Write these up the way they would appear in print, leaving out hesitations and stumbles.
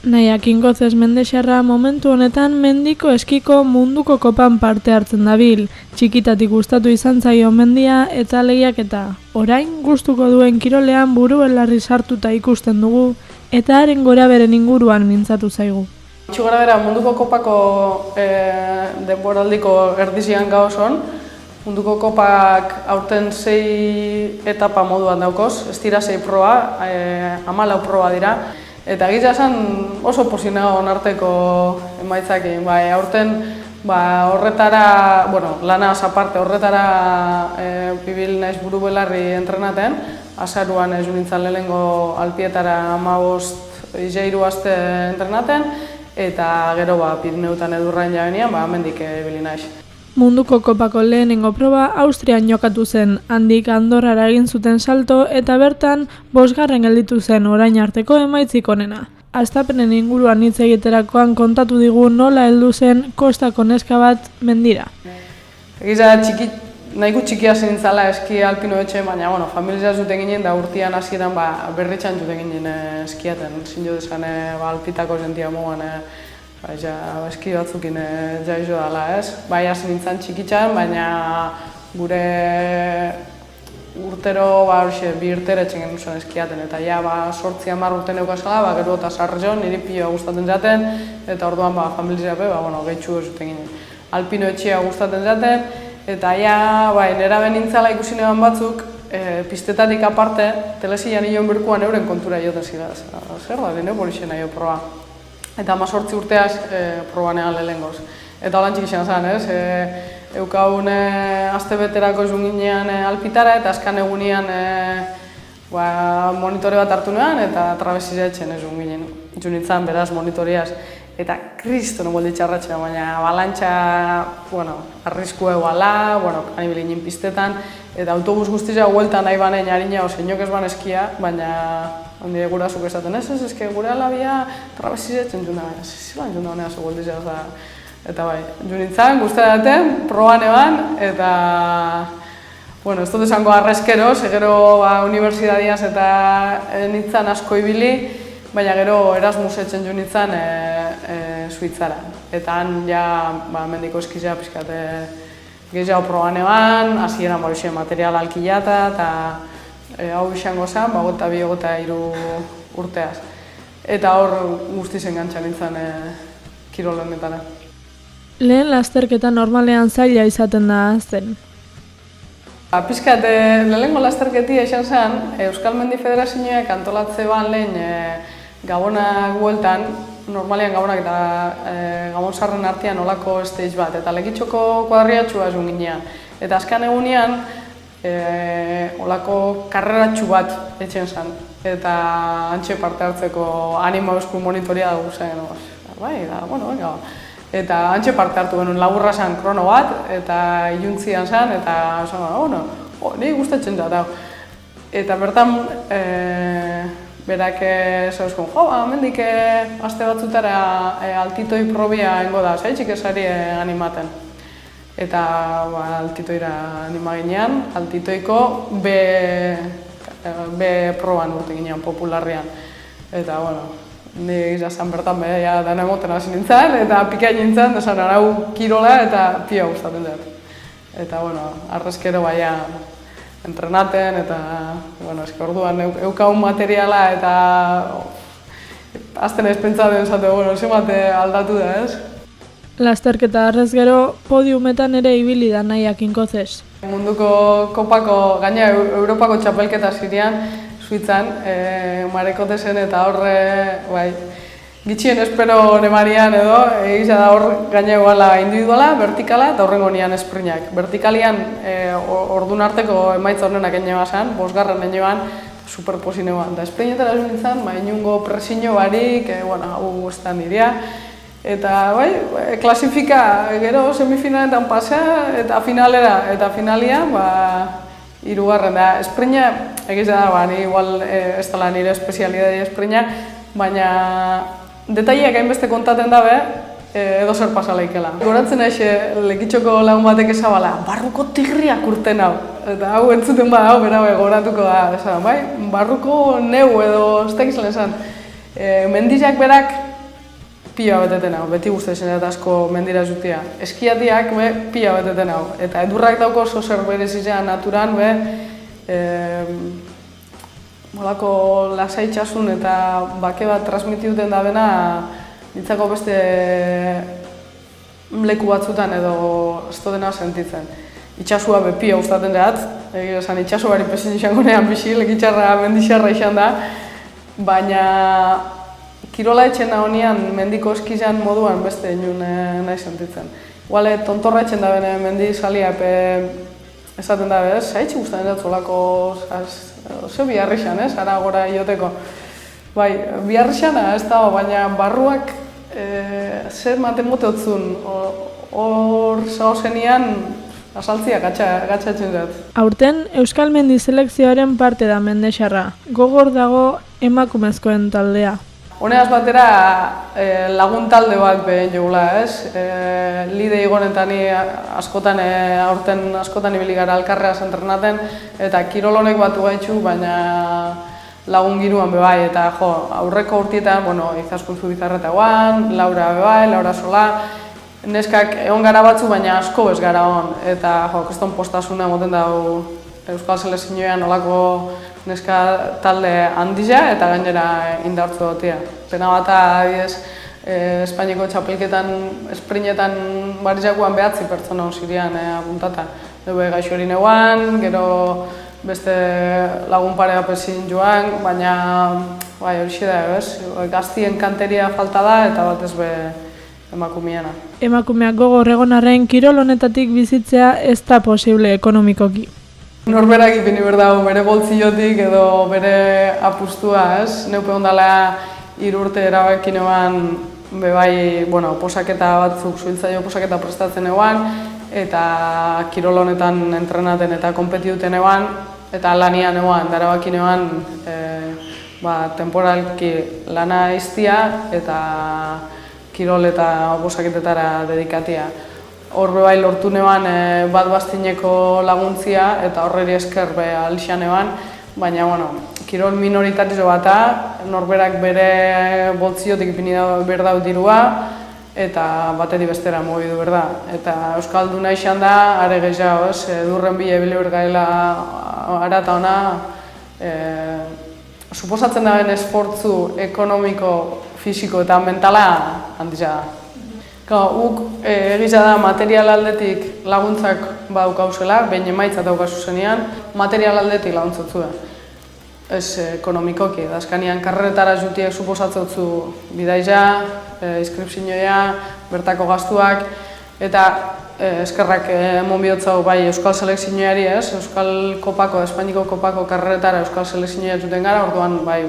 Nahiak Inkozes Mendexarra momentu honetan mendiko eskiko munduko kopan parte hartzen dabil. Txikitatik gustatu izan zaio mendia eta lehiaketa. Orain gustuko duen kirolean buru-belarri sartuta ikusten dugu eta haren goraberen inguruan mintzatu zaigu. Gorabera munduko kopako denboraldiko erdizian gauzon. Munduko kopak aurten 6 etapa moduan daukoz, ez dira 6 proba, 14 proba dira. Eta egitea esan oso posina onarteko emaitzakin. Aurten horretara, lanaz aparte, horretara bibil naiz buru-belarri entrenaten. Azaruan ez nintzen lehenengo alpietara 15 aste entrenaten. Eta gero Pirineutan edurrain jabenean, hemendik ibili naiz. Munduko kopako lehenengo proba Austrian jokatu zen, handik Andorrara egin zuten salto eta bertan 5. gelditu zen orain arteko emaitzik onena. Hastapenen inguruan hitz egiterakoan kontatu digu nola heldu zen kostako neska bat mendira. Egiza nahiko txikia zintzala eski alpino etxe, baina familia zuten ginen da urtean hasieran berritxan zuten ginen eskiaten. Zinjo dezan alpitako zentia moguan eski batzukin jaizo dela, ez? Bai hasi nintzen txikitxan, baina gure urtero, 2 urtere etxen genuen zen eskiaten. Eta 8-10 urte neukazala, gero eta sarrezion, niri piloa gustatzen zaten, eta orduan familia gehitxu zuten ginen. Alpino etxea gustatzen zaten, eta nera benintzala ikusi neban batzuk, pistetatik aparte, telezian nion berkuan euren kontura joten zira. Zer da, dine borixen nahi proba. Eta 18 urteaz proban egan lehengoz. Eta holan txik izan zen, ez? Eukaun aste beterako zun ginean alpitara, eta azkan egunean monitore bat hartu nean, eta trabezira etxen zun ginen. Zun nintzen, beraz, monitoreaz. Eta kristono moldi txarratxea, baina balantxa, arrisku eguala, kanibili ginen pistetan, eta autobus guztizia huelta nahi banen harina, zeinok ez ban eskia, baina handi gurasuk esaten ez, eske gure alabia trabeziretzen juna, zilan juna honea zo gueltizia, eta junintzen, guztetaten, proban eban, eta ez dut esango arrezkero, segero unibertsidadiaz eta nintzen asko ibili, baina gero Erasmus etzen jo nintzen Suitzara. Eta han mendiko eskizea pixkat gehiago proban eban, hasieran material alkilata, eta hau izango zen, 22-23 urteaz. Eta hor guztizen gantxa nintzen kirol honetara. Lehen lasterketa normalean zaila izaten da azten. Pixkat, lehenengo lasterketi esan zen, Euskal Mendi Federazioak antolatze ban lehen Gabonak bueltan, normalean Gabonak eta Gabon Sarren artean olako stage bat, eta lekitxoko kuadriatxua esun ginean. Eta azkan egunean, olako karreratxu bat etxen zen, eta antxe parte hartzeko anima eusku monitoria dugu zen. Venga. Eta antxe parte hartu genuen laburra zen krono bat, eta iluntzian zen, eta niri gustatzen da. Eta bertan, berak zauzkun, mendik aste batzutara altitoi probia ingo da, zaitxik esari animaten. Eta altitoira anima ginean, altitoiko B proban urte ginean, popularrean. Eta, nire izan bertan dana emoten hasi nintzen, eta pikain nintzen, esan arau kirola eta pia gustatzen dut. Eta, arrezkero entrenaten, eta, eski orduan eukaun materiala, eta azten ez pentsaten zate, zemate aldatu da, ez? Lasterketa arrez gero, podiumetan ere ibili da Nahiak Inkozes. Munduko kopako, gaina Europako txapelketa zirian, Suitzan, Marekotesen eta horre, gitxien espero nemarian edo, egiza da hor gaina eguala individuala, vertikala eta horrengo nian esprinak. Vertikalian ordun arteko emaitza horrenak ene basan, 5. ene ban, superposine ban. Da esprinetara esun nintzen, inungo presino barik, hau estan nirea. Eta, klasifika, gero semifinaletan pasea, eta finalera, eta finalia, 3. da. Esprina, egiza da, ni igual ez dela nire espezialidade esprina, baina detaileak hainbeste kontaten dabe, edo zer pasaleikela. Goratzen aixe, lekitxoko lagun batek esabala, barruko tigriak urten hau. Eta hau entzuten bada, bera goratuko da, barruko neu edo ez dakiz lehen esan. Mendizak berak pila beteten hau, beti guztetzen eta asko mendira jutia. Eskiatiak pila beteten hau, eta edurrak dauko oso zer berezitzen naturan, molako lasaitxasun eta bake bat transmitiduten da bena, ditzako beste leku batzutan edo ez dena sentitzen. Itxasua pila gustatzen dut, egia esan itxasuari pesin izango nean bixi, lekitxarra mendixarra izan da, baina kirola etxena honean mendiko eskizan moduan beste inun nahi sentitzen. Iguale tontorra etxen da bene mendi salia esaten da bez, haitxe gustatzen dut zolako, ze biharrixan, ara gora ioteko. Bai, biharrixana ez da, baina barruak zer maten moteotzun, hor zaozenian asaltzia gatsatzen dut. Aurten Euskal Mendi selekzioaren parte da Mendexarra, gogor dago emakumezkoen taldea. Honeaz batera lagun talde bat behen jogula, ez? Lide igonetan askotan, aurten askotan ibili gara alkarreaz entrenaten, eta kirol honek batu gaitxu, baina lagun giruan bebai, eta aurreko urtietan, Izaskun Zubizarreta guan, Laura bebai, Laura Sola, neskak egon gara batzu, baina asko ez gara hon, eta keston postasuna moten dago Euskal Selekzioan olako neska talde handia eta gainera indartzu dutia. Pena bat adibidez, Espainiako txapelketan, esprinetan barizakuan behatzi pertsona osirian apuntata. Ebe gaixori neuan, gero beste lagun parea pesin joan, baina hori da, gaztien kanteria falta da eta batez be emakumeana. Emakumeak gogor egon arren kirol honetatik bizitzea ez da posible ekonomikoki. Norberak ipini berdau bere boltziotik edo bere apustua, ez? Neupe ondala 3 urte erabaki neuan bebai, posaketa batzuk, suhiltzaio posaketa prestatzen eguan, eta kirol honetan entrenaten eta konpetiduten eguan, eta lanian eguan, darabaki neuan temporalki lana iztia eta kirol eta posaketetara dedikatia. Hor bai lortu neban bat bastineko laguntzia eta horreri esker alixan eban, baina kirol minoritatizo bata, norberak bere boltziotik ipini berdau dirua eta bateri bestera mugidu berda. Eta Euskalduna izan da, are gehiago, edurren bile bile bergaila ara eta ona, suposatzen da ben esfortzu ekonomiko, fisiko eta mentala handitza da. Guk egitza da material aldetik laguntzak badaukauzela, behin emaitza daukazu zenean, material aldetik laguntzatzu da. Ez ekonomikoki, dazkanian karretara jutiek suposatzotzu bidaiza, inskripzioa, bertako gastuak, eta eskerrak emon bihotzau bai Euskal Selekzioari, Euskal Kopako, Espainiko Kopako karretara Euskal Selekzioa juten gara, orduan bai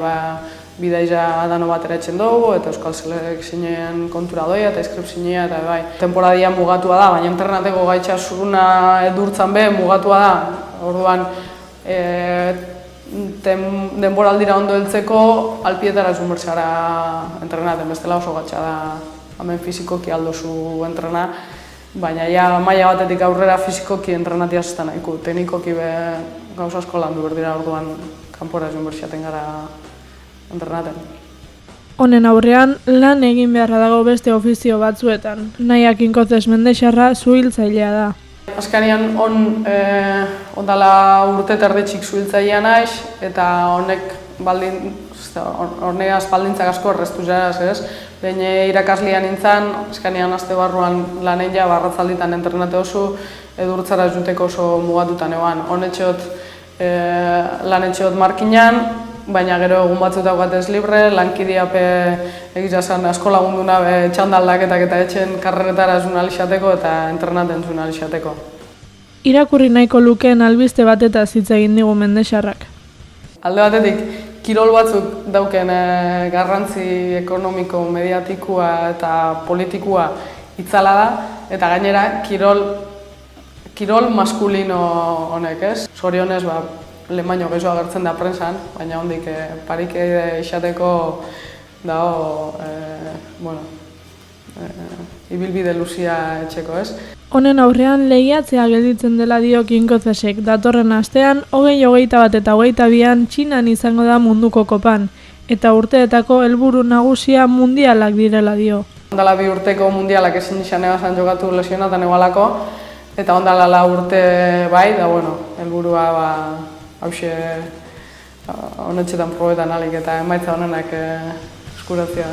bidaiza dano batera etxen dugu, eta Euskal Selekzioen kontura doia eta inskripzioa, eta bai. Temporadia mugatua da, baina interneteko gaitxasuruna edurtzan be mugatua da. Orduan, denboraldira ondo heltzeko alpietara zumertzara entrenaten, bestela oso gatxa da, hemen fizikoki aldozu entrena, baina maila batetik aurrera fizikoki entrenatia zestan nahiko, teknikoki be gauza asko landu berdira orduan kanpora zumertzaten gara entrenaten. Honen aurrean, lan egin beharra dago beste ofizio batzuetan. Nahiak Inkotzes Mendexarra zuhiltzailea da. Azkanian ondala urte terdetxik zuhiltzailea naiz, eta honegaz baldintzak asko erreztu jaraz, ez? Behin irakaslean nintzen, azkanian aste barruan lanen ja barratzalditan entrenate oso, edurtzara juteko oso mugatutan eban. Honetxeot lanetxeot markinan, baina gero egun batzut daugatez libre, lankidiape egizazan asko lagunduna txandaldaketak eta etxen karreretara zunalixateko eta entrenaten zunalixateko. Irakurri nahiko lukeen albiste bateta hitz egin digu Mendexarrak. Alde batetik, kirol batzuk dauken garrantzi ekonomiko, mediatikoa eta politikua itzala da, eta gainera kirol maskulino honek, ez? Zorionez, lehen baino gehiago agertzen da prensan, baina hondik parik izateko dago, ibilbide luzia etxeko, ez? Honen aurrean lehiatzea gelditzen dela dio Inkotzesek, datorren astean 2021 eta 2022an Txinan izango da munduko kopan, eta urteetako helburu nagusia mundialak direla dio. Ondala 2 urteko mundialak ezin izan egazan jokatu lesionatan egualako, eta ondala 4 urte bai, da bueno, helburua hauxe honetxetan probetan alik eta emaitza honenak eskuratzea.